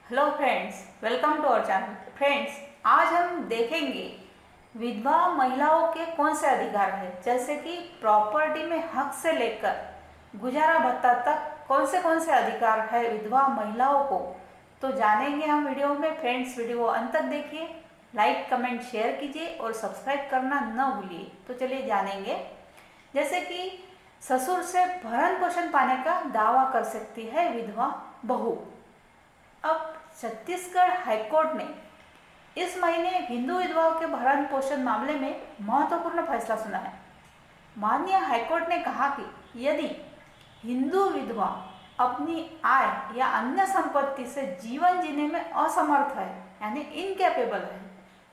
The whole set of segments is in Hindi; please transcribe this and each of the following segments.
Hello friends, welcome to our channel. Friends, आज हम देखेंगे विधवा महिलाओं के कौन से अधिकार है, जैसे कि प्रॉपर्टी में हक से लेकर गुजारा भत्ता तक कौन से अधिकार है विधवा महिलाओं को। तो जानेंगे हम वीडियो में। फ्रेंड्स, वीडियो अंत तक देखिए, लाइक कमेंट शेयर कीजिए और सब्सक्राइब करना न भूलिए। तो चलिए जानेंगे। जैसे कि ससुर से भरण पोषण पाने का दावा कर सकती है विधवा बहू। अब छत्तीसगढ़ हाईकोर्ट ने इस महीने हिंदू विधवाओं के भरण पोषण मामले में महत्वपूर्ण फैसला सुना है। माननीय हाईकोर्ट ने कहा कि यदि हिंदू विधवा अपनी आय या अन्य संपत्ति से जीवन जीने में असमर्थ है, यानी इनकैपेबल है,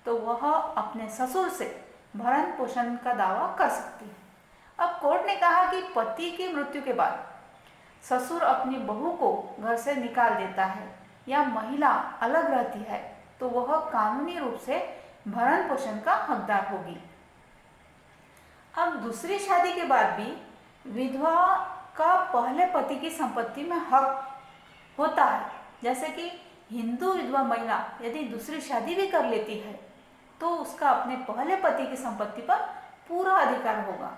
तो वह अपने ससुर से भरण पोषण का दावा कर सकती है। अब कोर्ट ने कहा कि पति की मृत्यु के बाद ससुर अपनी बहू को घर से निकाल देता है या महिला अलग रहती है, तो वह कानूनी रूप से भरण पोषण का हकदार होगी। अब दूसरी शादी के बाद भी विधवा का पहले पति की संपत्ति में हक होता है। जैसे कि हिंदू विधवा महिला यदि दूसरी शादी भी कर लेती है तो उसका अपने पहले पति की संपत्ति पर पूरा अधिकार होगा।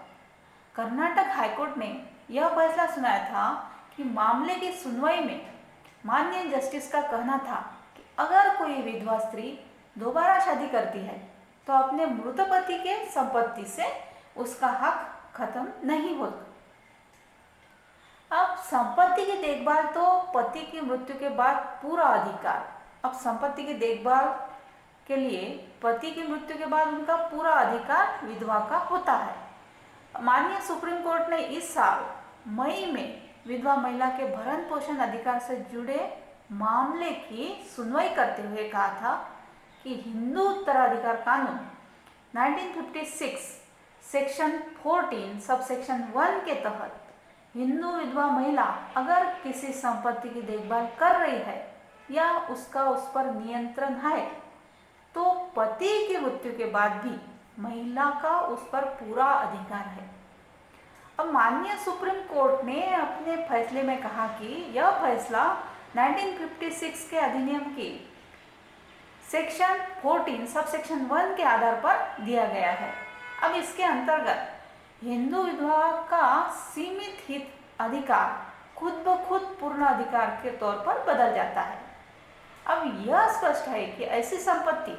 कर्नाटक हाईकोर्ट ने यह फैसला सुनाया था कि मामले की सुनवाई में माननीय जस्टिस का कहना था कि अगर कोई विधवा स्त्री दोबारा शादी करती है तो अपने मृत पति के संपत्ति से उसका हक खत्म नहीं होता। अब संपत्ति की देखभाल तो पति की मृत्यु के बाद पूरा अधिकार। अब संपत्ति की देखभाल के लिए पति की मृत्यु के बाद उनका पूरा अधिकार विधवा का होता है। माननीय सुप्रीम कोर्ट ने इस साल मई में विधवा महिला के भरण पोषण अधिकार से जुड़े मामले की सुनवाई करते हुए कहा था कि हिंदू उत्तराधिकार कानून 1956 सेक्शन 14 सब सेक्शन 1 के तहत हिंदू विधवा महिला अगर किसी संपत्ति की देखभाल कर रही है या उसका उस पर नियंत्रण है तो पति की मृत्यु के बाद भी महिला का उस पर पूरा अधिकार है। अब माननीय सुप्रीम कोर्ट ने अपने फैसले में कहा कि यह फैसला 1956 के अधिनियम की सेक्शन 14 सब सेक्शन 1 के आधार पर दिया गया है। अब इसके अंतर्गत हिंदू विधवा का सीमित हित अधिकार खुद ब खुद पूर्ण अधिकार के तौर पर बदल जाता है। अब यह स्पष्ट है कि ऐसी संपत्ति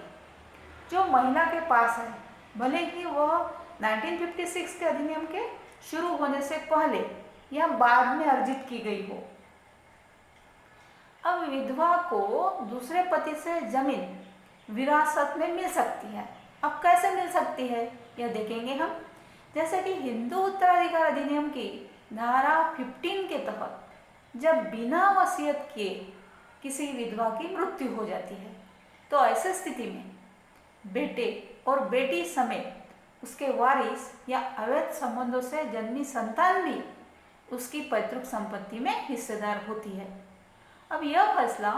जो महिला के पास है, भले ही वह 1956 के अधिनियम के शुरू होने से पहले या बाद में अर्जित की गई हो, अब विधवा को दूसरे पति से जमीन विरासत में मिल सकती है। अब कैसे मिल सकती है यह देखेंगे हम। जैसे कि हिंदू उत्तराधिकार अधिनियम की धारा 15 के तहत जब बिना वसीयत किए किसी विधवा की मृत्यु हो जाती है तो ऐसे स्थिति में बेटे और बेटी समेत उसके वारिस या अवैध संबंधों से जन्मी संतान भी उसकी पैतृक संपत्ति में हिस्सेदार होती है। अब यह फैसला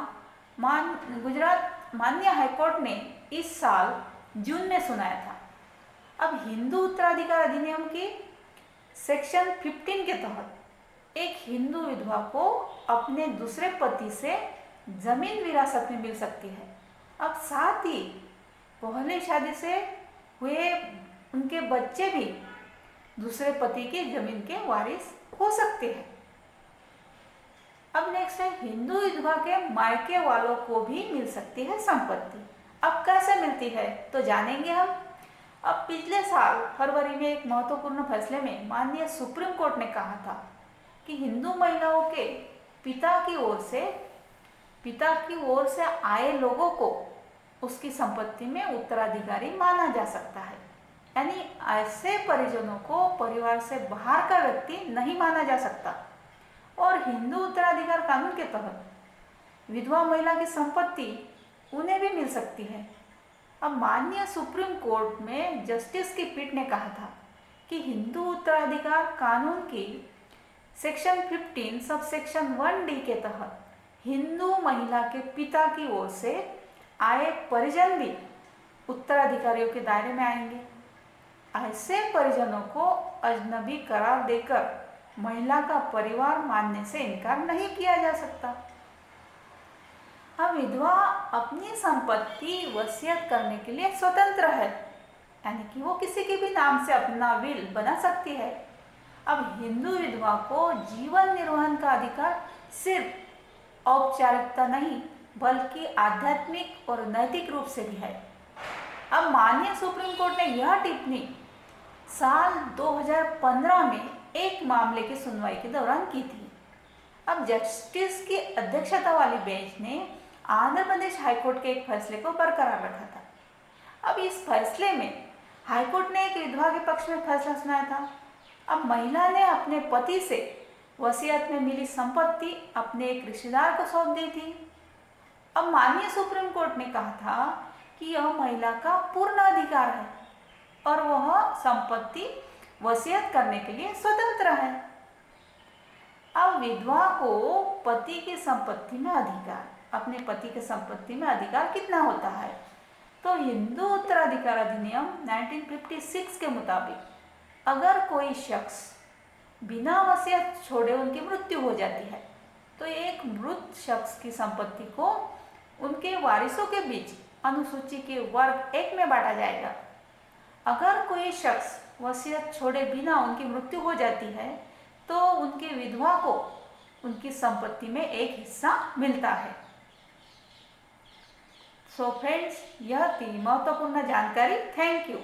गुजरात माननीय हाईकोर्ट ने इस साल जून में सुनाया था। अब हिंदू उत्तराधिकार अधिनियम की सेक्शन 15 के तहत एक हिंदू विधवा को अपने दूसरे पति से जमीन विरासत में मिल सकती है। अब साथ ही पहले शादी से हुए उनके बच्चे भी दूसरे पति की जमीन के वारिस हो सकते हैं। अब नेक्स्ट है, हिंदू विधवा के मायके वालों को भी मिल सकती है संपत्ति। अब कैसे मिलती है तो जानेंगे हम। अब पिछले साल फरवरी में एक महत्वपूर्ण फैसले में माननीय सुप्रीम कोर्ट ने कहा था कि हिंदू महिलाओं के पिता की ओर से आए लोगों को उसकी संपत्ति में उत्तराधिकारी माना जा सकता है। यानी ऐसे परिजनों को परिवार से बाहर का व्यक्ति नहीं माना जा सकता और हिंदू उत्तराधिकार कानून के तहत विधवा महिला की संपत्ति उन्हें भी मिल सकती है। अब माननीय सुप्रीम कोर्ट में जस्टिस की पीठ ने कहा था कि हिंदू उत्तराधिकार कानून की सेक्शन 15 सब सेक्शन 1D के तहत हिंदू महिला के पिता की ओर से आए परिजन भी उत्तराधिकारियों के दायरे में आएंगे। ऐसे परिजनों को अजनबी करार देकर महिला का परिवार मानने से इनकार नहीं किया जा सकता। अब विधवा अपनी संपत्ति वसीयत करने के लिए स्वतंत्र है, यानी कि वो किसी के भी नाम से अपना विल बना सकती है। अब हिंदू विधवा को जीवन निर्वहन का अधिकार सिर्फ औपचारिकता नहीं बल्कि आध्यात्मिक और नैतिक रूप से भी है। अब माननीय सुप्रीम कोर्ट ने यह टिप्पणी साल 2015 में एक मामले की सुनवाई के दौरान की थी। अब जस्टिस की अध्यक्षता वाली बेंच ने आंध्र प्रदेश हाईकोर्ट के एक फैसले को बरकरार रखा था। अब इस फैसले में हाईकोर्ट ने एक विधवा के पक्ष में फैसला सुनाया था। अब महिला ने अपने पति से वसीयत में मिली संपत्ति अपने एक रिश्तेदार को सौंप दी थी। अब माननीय सुप्रीम कोर्ट ने कहा था कि यह महिला का पूर्ण अधिकार है और वह संपत्ति वसीयत करने के लिए स्वतंत्र है। अब विधवा को पति की संपत्ति में अधिकार, अपने पति की संपत्ति में अधिकार कितना होता है? तो हिंदू उत्तराधिकार अधिनियम 1956 के मुताबिक अगर कोई शख्स बिना वसीयत छोड़े उनकी मृत्यु हो जाती है तो एक मृत शख्स की संपत्ति को उनके वारिसों के बीच अनुसूची के वर्ग 1 में बांटा जाएगा। अगर कोई शख्स वसीयत छोड़े बिना उनकी मृत्यु हो जाती है तो उनके विधवा को उनकी संपत्ति में एक हिस्सा मिलता है। सो फ्रेंड्स, यह थी महत्वपूर्ण जानकारी। Thank you.